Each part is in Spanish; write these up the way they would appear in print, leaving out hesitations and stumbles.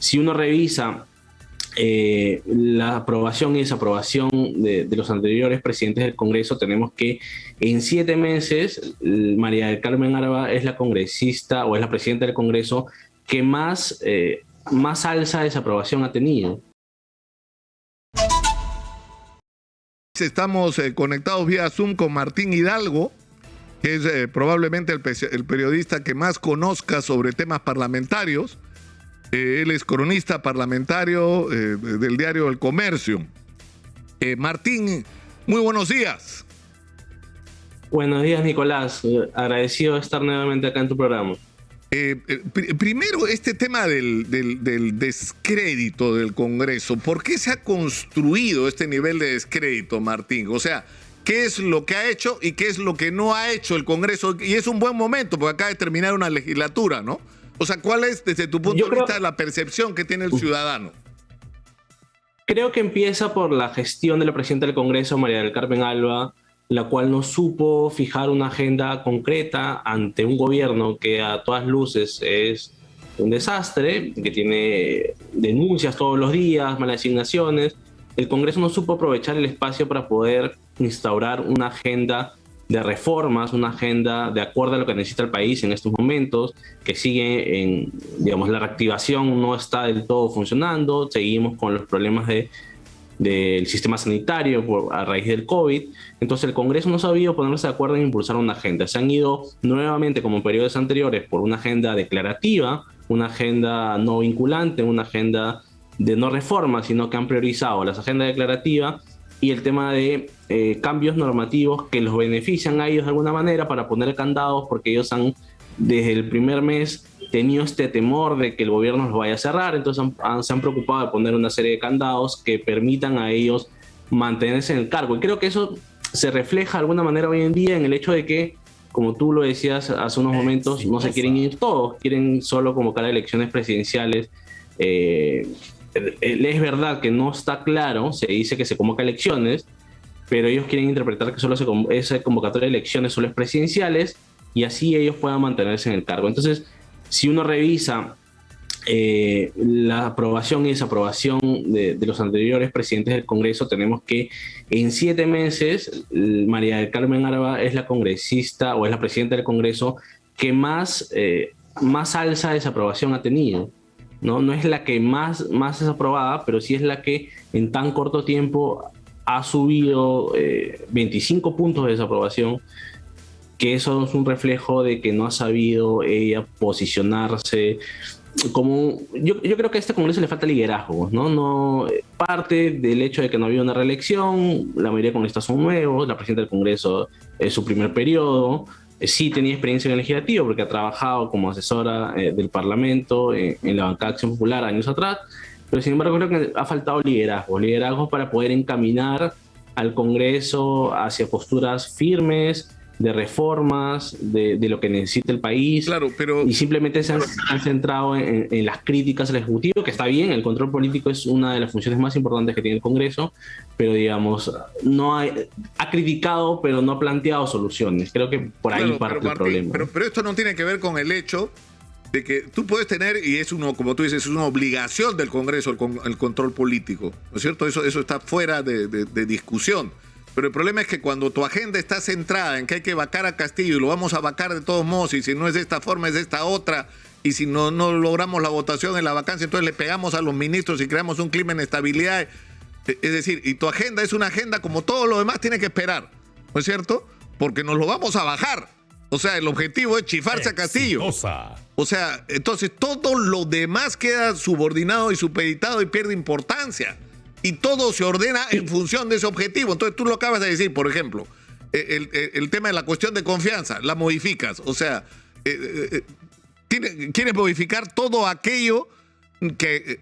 si uno revisa la aprobación y desaprobación de los anteriores presidentes del Congreso, tenemos que en 7 meses María del Carmen Alba es la congresista o es la presidenta del Congreso que más alza de desaprobación ha tenido. Estamos conectados vía Zoom con Martín Hidalgo, que es probablemente el periodista que más conozca sobre temas parlamentarios. Él es cronista parlamentario del diario El Comercio. Martín, muy buenos días. Buenos días, Nicolás. Agradecido de estar nuevamente acá en tu programa. Primero, este tema del descrédito del Congreso. ¿Por qué se ha construido este nivel de descrédito, Martín? O sea, ¿qué es lo que ha hecho y qué es lo que no ha hecho el Congreso? Y es un buen momento, porque acaba de terminar una legislatura, ¿no? O sea, ¿cuál es, desde tu punto de vista, la percepción que tiene el ciudadano? Creo que empieza por la gestión de la presidenta del Congreso, María del Carmen Alba, la cual no supo fijar una agenda concreta ante un gobierno que a todas luces es un desastre, que tiene denuncias todos los días, malas asignaciones. El Congreso no supo aprovechar el espacio para poder instaurar una agenda de reformas, una agenda de acuerdo a lo que necesita el país en estos momentos, que sigue en, digamos, la reactivación no está del todo funcionando, seguimos con los problemas del sistema sanitario a raíz del COVID. Entonces el Congreso no ha sabido ponerse de acuerdo en impulsar una agenda. Se han ido nuevamente, como en periodos anteriores, por una agenda declarativa, una agenda no vinculante, una agenda de no reforma, sino que han priorizado las agendas declarativas y el tema de cambios normativos que los benefician a ellos de alguna manera para poner candados, porque ellos han, desde el primer mes, tenido este temor de que el gobierno los vaya a cerrar, entonces se han preocupado de poner una serie de candados que permitan a ellos mantenerse en el cargo. Y creo que eso se refleja de alguna manera hoy en día en el hecho de que, como tú lo decías hace unos momentos, no se quieren ir todos, quieren solo convocar a elecciones presidenciales. Es verdad que no está claro, se dice que se convoca elecciones, pero ellos quieren interpretar que solo esa convocatoria de elecciones solo es presidenciales y así ellos puedan mantenerse en el cargo. Entonces, si uno revisa la aprobación y desaprobación de los anteriores presidentes del Congreso, tenemos que en 7 meses María del Carmen Alba es la congresista o es la presidenta del Congreso que más alza de desaprobación ha tenido. No es la que más es aprobada, pero sí es la que en tan corto tiempo ha subido 25 puntos de desaprobación, que eso es un reflejo de que no ha sabido ella posicionarse como... Yo creo que a este Congreso le falta liderazgo, ¿no? Parte del hecho de que no ha habido una reelección, la mayoría de congresistas son nuevos, la presidenta del Congreso es su primer periodo, sí tenía experiencia en el legislativo porque ha trabajado como asesora del Parlamento en la bancada de Acción Popular años atrás, pero sin embargo creo que ha faltado liderazgo para poder encaminar al Congreso hacia posturas firmes, de reformas, de lo que necesita el país. Claro, pero... Y simplemente se han centrado en las críticas al Ejecutivo, que está bien, el control político es una de las funciones más importantes que tiene el Congreso, pero digamos, ha criticado, pero no ha planteado soluciones. Creo que por ahí parte el problema. Pero esto no tiene que ver con el hecho de que tú puedes tener, y es como tú dices, es una obligación del Congreso el control político, ¿no es cierto? Eso está fuera de discusión. Pero el problema es que cuando tu agenda está centrada en que hay que vacar a Castillo y lo vamos a vacar de todos modos, y si no es de esta forma es de esta otra, y si no logramos la votación en la vacancia, entonces le pegamos a los ministros y creamos un clima de inestabilidad. Es decir, y tu agenda es una agenda como todo lo demás tiene que esperar, ¿no es cierto? Porque nos lo vamos a bajar. O sea, el objetivo es chifarse a Castillo. O sea, entonces todo lo demás queda subordinado y supeditado y pierde importancia. Y todo se ordena en función de ese objetivo. Entonces tú lo acabas de decir, por ejemplo, el tema de la cuestión de confianza, la modificas. O sea, quieres modificar todo aquello que,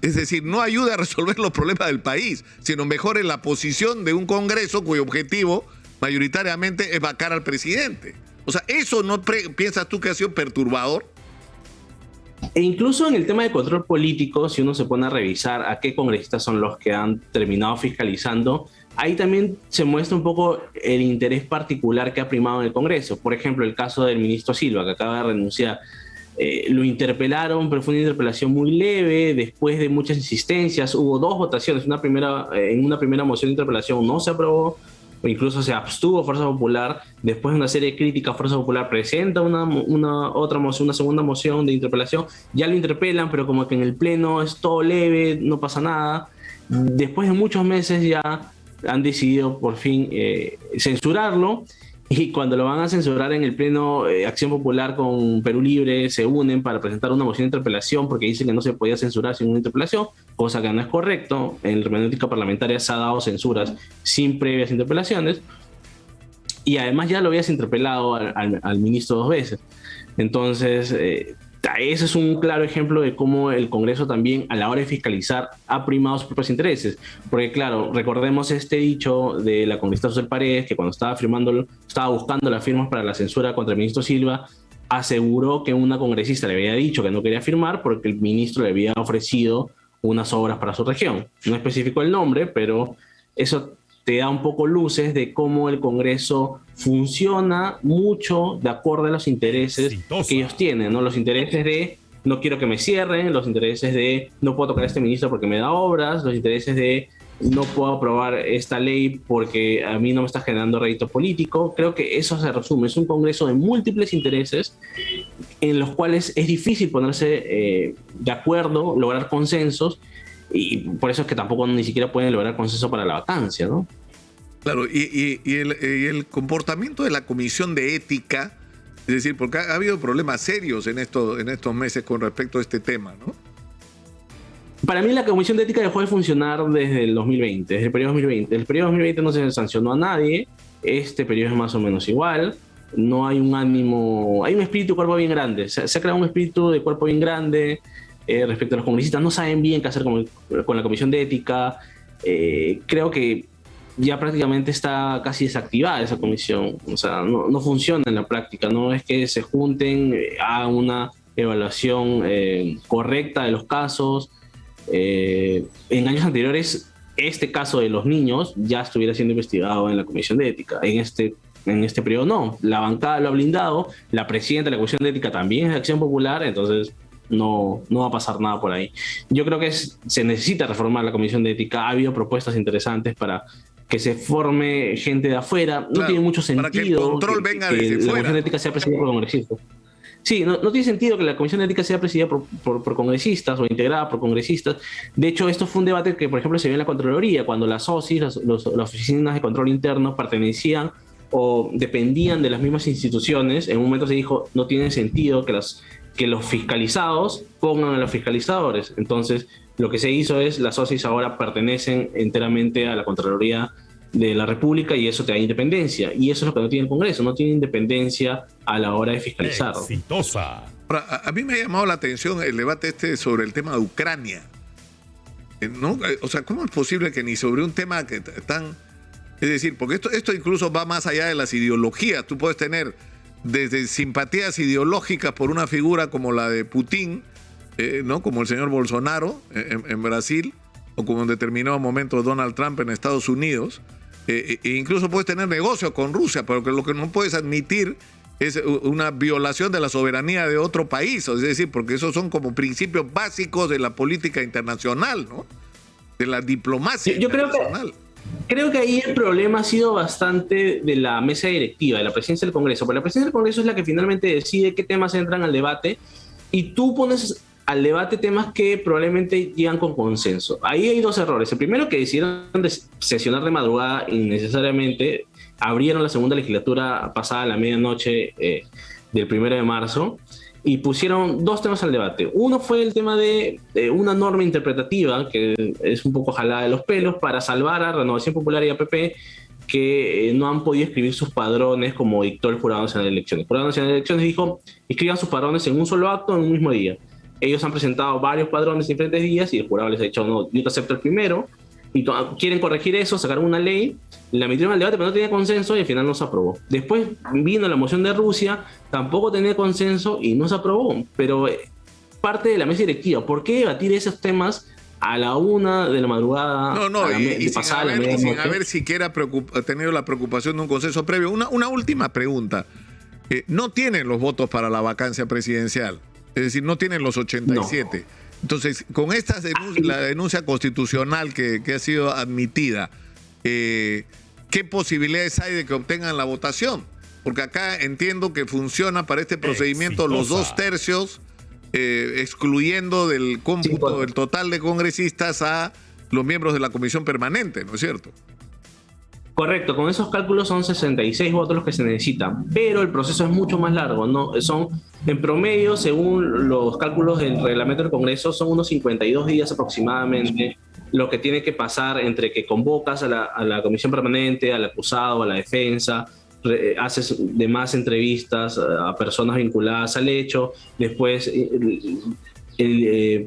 es decir, no ayude a resolver los problemas del país, sino mejore la posición de un Congreso cuyo objetivo mayoritariamente es vacar al presidente. O sea, ¿eso no piensas tú que ha sido perturbador? E incluso en el tema de control político, si uno se pone a revisar a qué congresistas son los que han terminado fiscalizando, ahí también se muestra un poco el interés particular que ha primado en el Congreso. Por ejemplo, el caso del ministro Silva, que acaba de renunciar. Lo interpelaron, pero fue una interpelación muy leve. Después de muchas insistencias, hubo 2 votaciones. En una primera moción de interpelación no se aprobó, o incluso se abstuvo Fuerza Popular. Después de una serie de críticas, Fuerza Popular presenta otra moción, una segunda moción de interpelación. Ya lo interpelan, pero como que en el pleno es todo leve, no pasa nada. Después de muchos meses ya han decidido por fin censurarlo. Y cuando lo van a censurar en el pleno, Acción Popular con Perú Libre se unen para presentar una moción de interpelación porque dicen que no se podía censurar sin una interpelación, cosa que no es correcto. En la hermenéutica parlamentaria se ha dado censuras sin previas interpelaciones. Y además ya lo habías interpelado al ministro 2 veces. Entonces, ese es un claro ejemplo de cómo el Congreso también, a la hora de fiscalizar, ha primado sus propios intereses. Porque, claro, recordemos este dicho de la congresista Susel Paredes, que cuando estaba buscando las firmas para la censura contra el ministro Silva, aseguró que una congresista le había dicho que no quería firmar porque el ministro le había ofrecido unas obras para su región. No especificó el nombre, pero eso te da un poco luces de cómo el Congreso funciona mucho de acuerdo a los intereses que ellos tienen, ¿no? Los intereses de no quiero que me cierren, los intereses de no puedo tocar a este ministro porque me da obras, los intereses de no puedo aprobar esta ley porque a mí no me está generando rédito político. Creo que eso se resume. Es un Congreso de múltiples intereses en los cuales es difícil ponerse de acuerdo, lograr consensos, y por eso es que tampoco ni siquiera pueden lograr consenso para la vacancia, ¿no? Claro, y el comportamiento de la Comisión de Ética, es decir, porque ha habido problemas serios en estos meses con respecto a este tema, ¿no? Para mí la Comisión de Ética dejó de funcionar desde el 2020, desde el periodo 2020. El periodo 2020 no se sancionó a nadie, este periodo es más o menos igual, no hay un ánimo, hay un espíritu de cuerpo bien grande, se ha creado un espíritu de cuerpo bien grande. Respecto a los congresistas, no saben bien qué hacer con la Comisión de Ética. Creo que ya prácticamente está casi desactivada esa comisión. O sea, no funciona en la práctica. No es que se junten, hagan una evaluación correcta de los casos. En años anteriores, este caso de los niños ya estuviera siendo investigado en la Comisión de Ética. En este periodo no. La bancada lo ha blindado. La presidenta de la Comisión de Ética también es de Acción Popular, entonces no va a pasar nada por ahí. Yo creo que se necesita reformar la Comisión de Ética. Ha habido propuestas interesantes para que se forme gente de afuera. No tiene mucho sentido para que el control venga desde la fuera. Comisión de Ética sea presidida por congresistas. Sí, no tiene sentido que la Comisión de Ética sea presidida por congresistas o integrada por congresistas. De hecho, esto fue un debate que, por ejemplo, se vio en la Contraloría, cuando las OSI, las oficinas de control interno, pertenecían o dependían de las mismas instituciones. En un momento se dijo, no tiene sentido que los fiscalizados pongan a los fiscalizadores. Entonces, lo que se hizo es, las OSIs ahora pertenecen enteramente a la Contraloría de la República y eso te da independencia. Y eso es lo que no tiene el Congreso, no tiene independencia a la hora de fiscalizar. Exitosa. Ahora, a mí me ha llamado la atención el debate sobre el tema de Ucrania. ¿No? O sea, ¿cómo es posible que ni sobre un tema que tan... Es decir, porque esto incluso va más allá de las ideologías. Tú puedes tener desde simpatías ideológicas por una figura como la de Putin, ¿no? Como el señor Bolsonaro en Brasil, o como en determinado momento Donald Trump en Estados Unidos, e incluso puedes tener negocios con Rusia, pero que lo que no puedes admitir es una violación de la soberanía de otro país, es decir, porque esos son como principios básicos de la política internacional, ¿no? De la diplomacia internacional. Creo que ahí el problema ha sido bastante de la mesa directiva, de la presidencia del Congreso, porque la presidencia del Congreso es la que finalmente decide qué temas entran al debate y tú pones al debate temas que probablemente llegan con consenso. Ahí hay 2 errores. El primero, que decidieron sesionar de madrugada innecesariamente, abrieron la segunda legislatura pasada a la medianoche del 1 de marzo y pusieron 2 temas al debate. Uno fue el tema de una norma interpretativa que es un poco jalada de los pelos para salvar a Renovación Popular y APP, que no han podido escribir sus padrones como dictó el Jurado Nacional de Elecciones. El Jurado Nacional de Elecciones dijo, escriban sus padrones en un solo acto en un mismo día. Ellos han presentado varios padrones en diferentes días y el jurado les ha dicho, no, yo te acepto el primero. Y quieren corregir eso, sacaron una ley, la metieron al debate, pero no tenía consenso y al final no se aprobó. Después vino la moción de Rusia, tampoco tenía consenso y no se aprobó. Pero parte de la mesa directiva, ¿por qué debatir esos temas a la 1 de la madrugada? Y sin haber siquiera tenido la preocupación de un consenso previo. Una última pregunta. No tienen los votos para la vacancia presidencial. Es decir, no tienen los 87. No. Entonces, con la denuncia constitucional que ha sido admitida, ¿qué posibilidades hay de que obtengan la votación? Porque acá entiendo que funciona para este procedimiento los 2/3, excluyendo del cómputo del total de congresistas a los miembros de la comisión permanente, ¿no es cierto? Correcto, con esos cálculos son 66 votos los que se necesitan, pero el proceso es mucho más largo, ¿no? Son, en promedio, según los cálculos del reglamento del Congreso, son unos 52 días aproximadamente lo que tiene que pasar entre que convocas a la comisión permanente, al acusado, a la defensa, haces demás entrevistas a personas vinculadas al hecho, después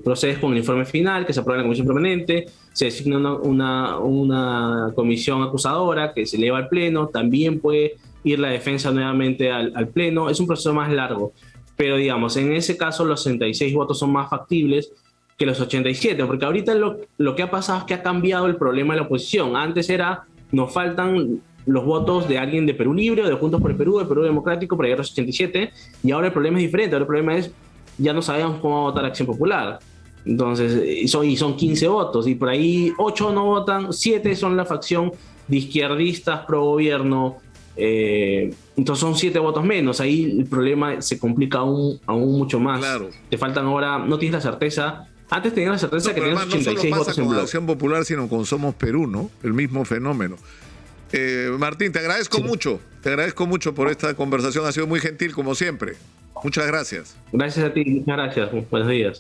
procedes con el informe final que se aprueba en la comisión permanente, se designa una comisión acusadora que se eleva al pleno, también puede ir la defensa nuevamente al pleno, es un proceso más largo, pero digamos, en ese caso los 66 votos son más factibles que los 87, porque ahorita lo que ha pasado es que ha cambiado el problema de la oposición. Antes era, nos faltan los votos de alguien de Perú Libre, o de Juntos por el Perú, de Perú Democrático, para llegar a los 87, y ahora el problema es diferente, ahora el problema es, ya no sabemos cómo va a votar Acción Popular. Entonces, son 15 votos, y por ahí 8 no votan, 7 son la facción de izquierdistas pro gobierno, entonces son 7 votos menos. Ahí el problema se complica aún mucho más. Claro. Te faltan ahora, no tienes la certeza. Antes tenías la certeza que tenías 86 votos en bloque. No solo pasa con Acción Popular, sino con Somos Perú, ¿no? El mismo fenómeno. Martín, te agradezco mucho por esta conversación, ha sido muy gentil como siempre. Muchas gracias. Gracias a ti, muchas gracias. Buenos días.